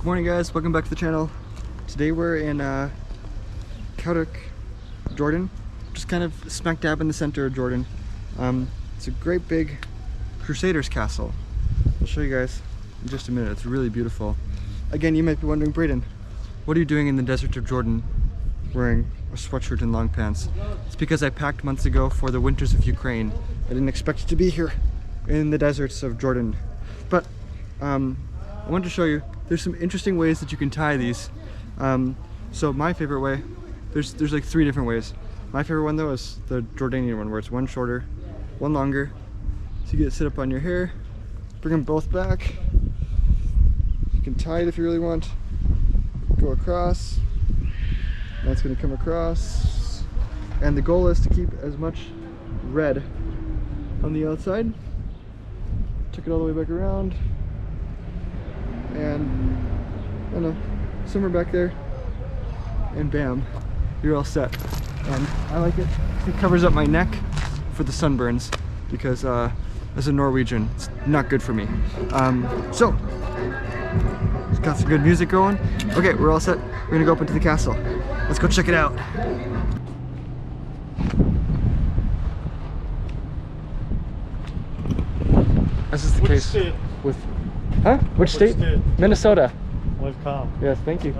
Morning guys, welcome back to the channel. Today we're in Kerak, Jordan, just kind of smack dab in the center of Jordan. It's a great big Crusader's castle. I'll show you guys in just a minute. It's really beautiful. Again, you might be wondering, Brayden, what are you doing in the desert of Jordan wearing a sweatshirt and long pants? It's because I packed months ago for the winters of Ukraine. I didn't expect to be here in the deserts of Jordan. But I wanted to show you, there's some interesting ways that you can tie these. So my favorite way, there's like 3 different ways. My favorite one though is the Jordanian one, where it's one shorter, one longer. So you get to sit up on your hair, bring them both back. You can tie it if you really want. Go across. That's going to come across. And the goal is to keep as much red on the outside. Took it all the way back around. And I don't know, somewhere back there, and bam, you're all set. And I like it. It covers up my neck for the sunburns, because as a Norwegian, it's not good for me. So it's got some good music going. Okay, we're all set. We're gonna go up into the castle. Let's go check it out. As is the Which case state? with, huh? Which state? Minnesota. Welcome. Yes, thank you.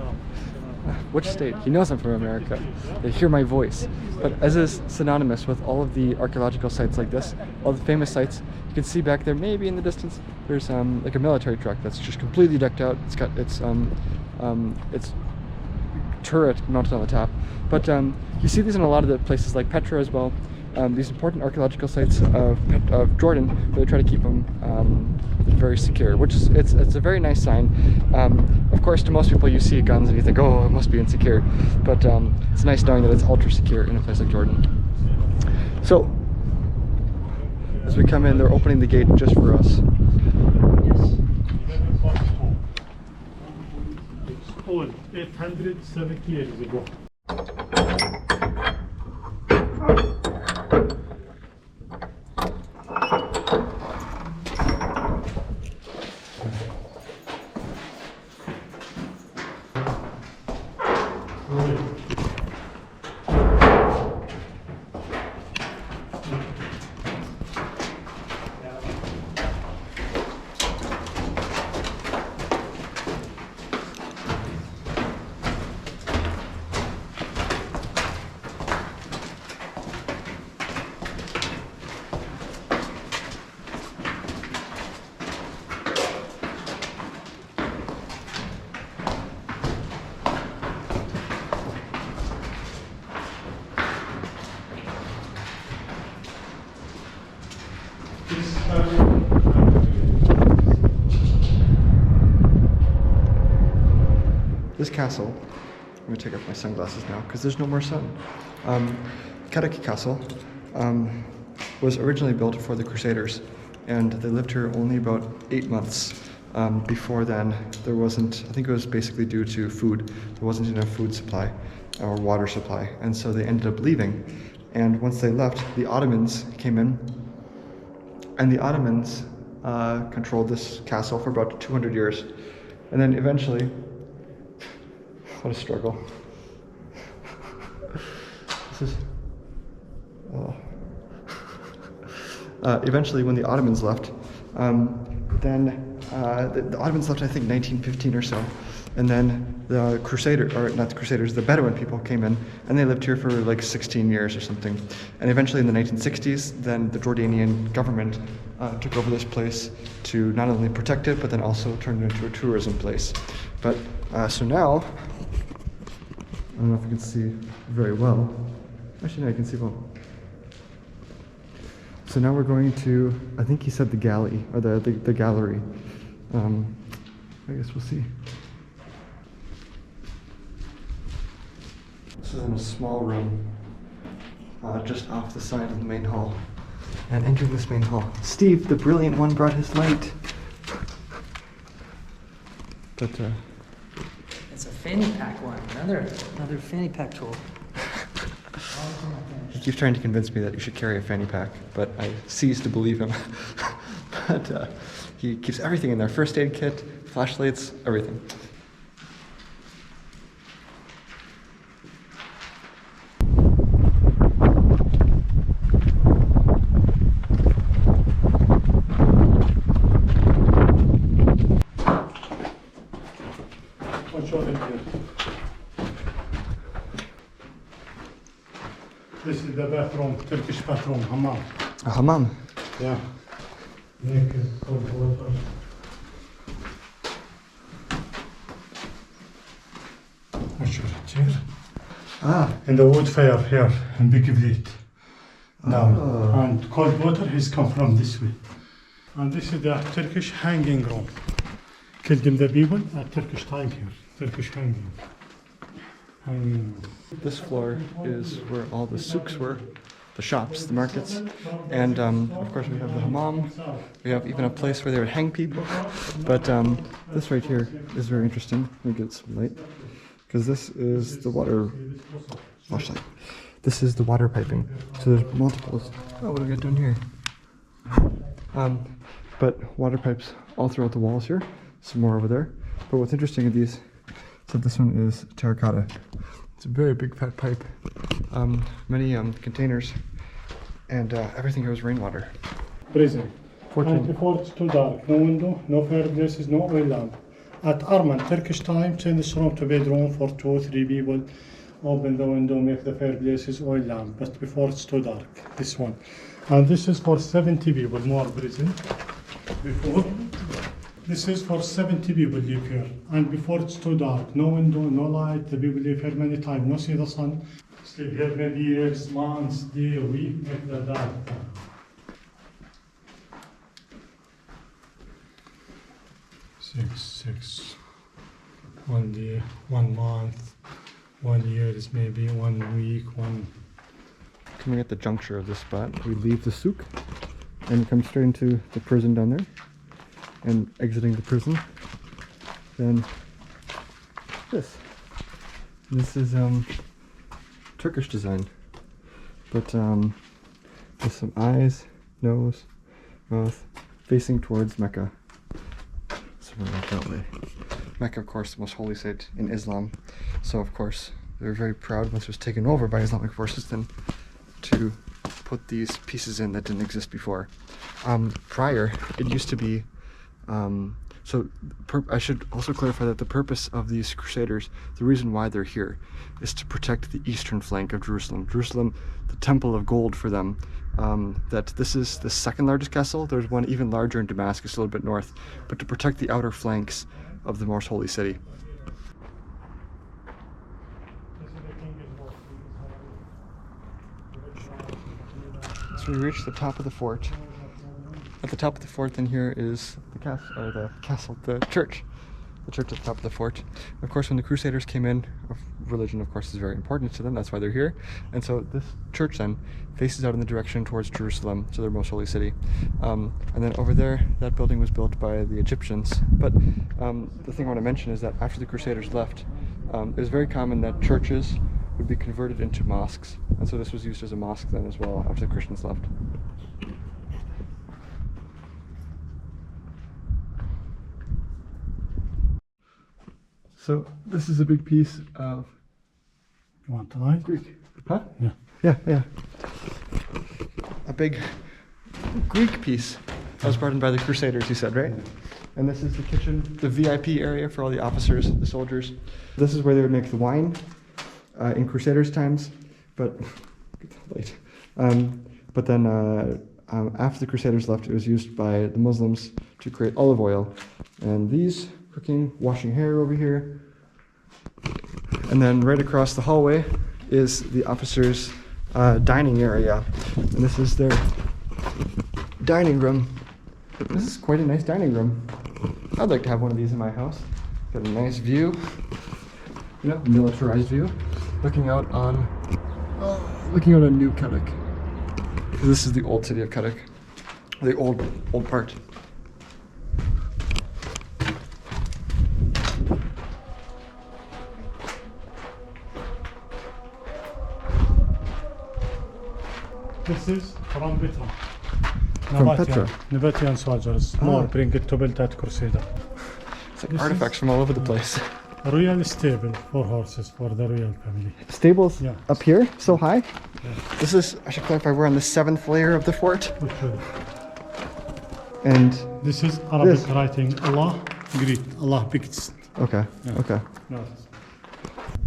Which state? He knows I'm from America. They hear my voice. But as is synonymous with all of the archaeological sites like this, all the famous sites, you can see back there, maybe in the distance, there's like a military truck that's just completely decked out. It's got its turret mounted on the top. But you see these in a lot of the places like Petra as well. These important archaeological sites of Jordan, where they try to keep them very secure, which is it's a very nice sign. Of course, to most people, you see guns and you think, oh, it must be insecure, but it's nice knowing that it's ultra secure in a place like Jordan. So as we come in, they're opening the gate just for us. It's old, 870 years ago. This castle, I'm going to take off my sunglasses now because there's no more sun. Kerak Castle was originally built for the Crusaders, and they lived here only about 8 months. Before then, there wasn't, I think it was basically due to food. There wasn't enough food supply or water supply, and so they ended up leaving. And once they left, the Ottomans came in, and the Ottomans controlled this castle for about 200 years. And then eventually, what a struggle. This is, oh. Eventually, when the Ottomans left, then the Ottomans left, I think, 1915 or so. And then the Crusader, or not the Crusaders, the Bedouin people came in, and they lived here for like 16 years or something. And eventually in the 1960s, then the Jordanian government took over this place to not only protect it, but then also turn it into a tourism place. But so now, I don't know if you can see very well. Actually, no, you can see well. So now we're going to, I think he said the galley, or the gallery. I guess we'll see. This is in a small room, just off the side of the main hall. And entering this main hall, Steve, the brilliant one, brought his light. But it's a fanny pack one, another fanny pack tool. He keeps trying to convince me that you should carry a fanny pack, but I cease to believe him. But he keeps everything in there, first aid kit, flashlights, everything. Let's show them here. This is the bathroom, Turkish bathroom, hammam. A hammam. Yeah. Naked, cold water. I'll show it here. Ah. And the wood fire here in Big Vliet. Down. Oh. And cold water has come from this way. And this is the Turkish hanging room. Killed them the people at Turkish time here. Turkish hanging. Hanging room. This floor is where all the souks were, the shops, the markets, and of course we have the hammam. We have even a place where they would hang people. But this right here is very interesting. Let me get some light, because this is the water. Flashlight. This is the water piping. So there's multiples. Oh, what do we got down here? But water pipes all throughout the walls here. Some more over there. But what's interesting in these, so this one is terracotta. It's a very big fat pipe. Many containers, and everything here is rainwater. Prison. 14. And before it's too dark, no window, no fireplaces, no oil lamp. At Arman, Turkish time, change this room to bedroom for 2-3 people. Open the window, make the fireplaces, oil lamp. But before it's too dark, this one. And this is for 70 people, more prison. Before, this is for 70 people live here. And before it's too dark, no window, no light, the people live here many times, no see the sun. Sleep here maybe years, months, day, week, make the dark. 6, 1 day, 1 month, 1 year is maybe 1 week, one. Coming at the juncture of this spot, we leave the souk and come straight into the prison down there, and exiting the prison. Then this is Turkish design, but with some eyes, nose, mouth facing towards Mecca. So we're right that way. Mecca, of course, the most holy site in Islam. So of course they were very proud once it was taken over by Islamic forces then to put these pieces in that didn't exist before. Prior, it used to be, I should also clarify that the purpose of these Crusaders, the reason why they're here, is to protect the eastern flank of Jerusalem. Jerusalem, the temple of gold for them. That this is the second largest castle. There's one even larger in Damascus, a little bit north, but to protect the outer flanks of the most holy city. So we reached the top of the fort. At the top of the fort, then here is the church. The church at the top of the fort. Of course, when the Crusaders came in, religion, of course, is very important to them. That's why they're here. And so this church then faces out in the direction towards Jerusalem, so their most holy city. And then over there, that building was built by the Egyptians. But the thing I want to mention is that after the Crusaders left, it was very common that churches would be converted into mosques. And so this was used as a mosque then as well after the Christians left. So this is a big piece of You want the light? Greek. Huh? Yeah. Yeah. A big Greek piece that was brought in by the Crusaders, you said, right? And this is the kitchen, the VIP area for all the officers, the soldiers. This is where they would make the wine in Crusaders' times, but late. But then after the Crusaders left, it was used by the Muslims to create olive oil. And these, cooking, washing hair over here. And then right across the hallway is the officers' dining area. And this is their dining room. This is quite a nice dining room. I'd like to have one of these in my house. Got a nice view, militarized view, looking out on New Kadik. This is the old city of Kadik, the old part. This is from Petra. From Petra? Nabatean soldiers. More bring it to build that Crusader. It's like artifacts from all over the place. Royal stable for horses for the royal family. Stables up here, so high? Yeah. This is, I should clarify, we're on the 7th layer of the fort. Okay. And this is Arabic writing Allah, Greek, Allah biggest. Okay, Yeah. okay. No.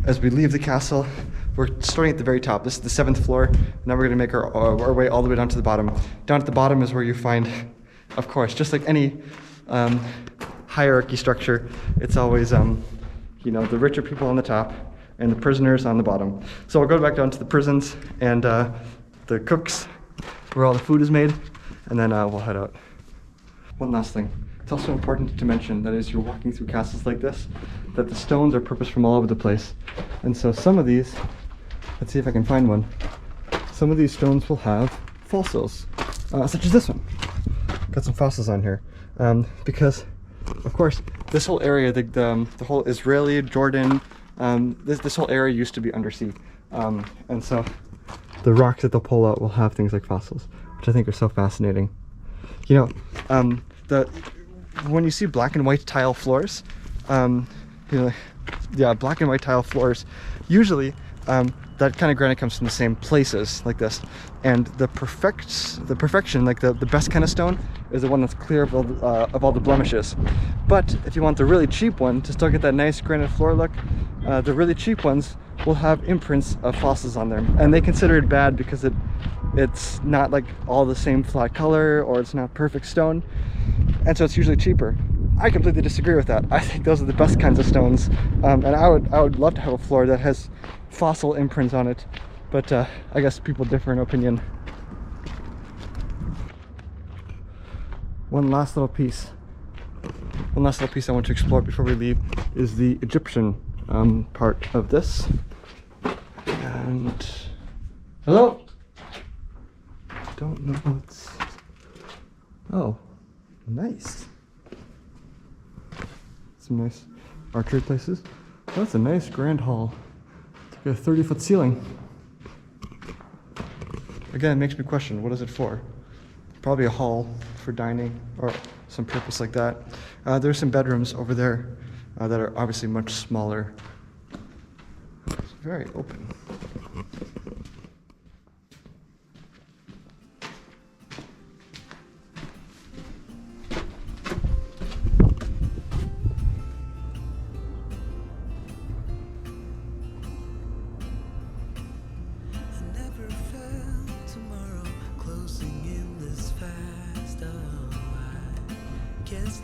As we leave the castle, we're starting at the very top. This is the 7th floor. Now we're gonna make our way all the way down to the bottom. Down at the bottom is where you find, of course, just like any hierarchy structure, it's always, you know, the richer people on the top and the prisoners on the bottom. So we'll go back down to the prisons and the cooks, where all the food is made, and then we'll head out. One last thing. It's also important to mention that as you're walking through castles like this, that the stones are purposed from all over the place. And so some of these, let's see if I can find one. Some of these stones will have fossils, such as this one. Got some fossils on here. Because, of course, this whole area, the whole Israeli, Jordan, this whole area used to be undersea. And so the rocks that they'll pull out will have things like fossils, which I think are so fascinating. You know, when you see black and white tile floors, you know, yeah, black and white tile floors, usually that kind of granite comes from the same places like this. And the perfection, like the best kind of stone, is the one that's clear of all the blemishes. But if you want the really cheap one to still get that nice granite floor look, the really cheap ones will have imprints of fossils on them, and they consider it bad because it's not like all the same flat color, or it's not perfect stone, and so it's usually cheaper. I completely disagree with that. I think those are the best kinds of stones, and I would love to have a floor that has fossil imprints on it, but I guess people differ in opinion. One last little piece I want to explore before we leave is the Egyptian part of this. And hello. Don't know what's. Oh, nice. Some nice archery places. That's a nice grand hall. It's like a 30-foot ceiling. Again, it makes me question, what is it for? Probably a hall for dining or some purpose like that. There's some bedrooms over there that are obviously much smaller. It's very open.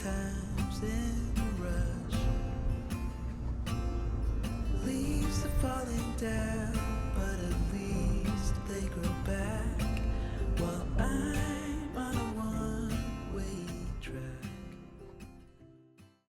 Time's in a rush. Leaves are falling down.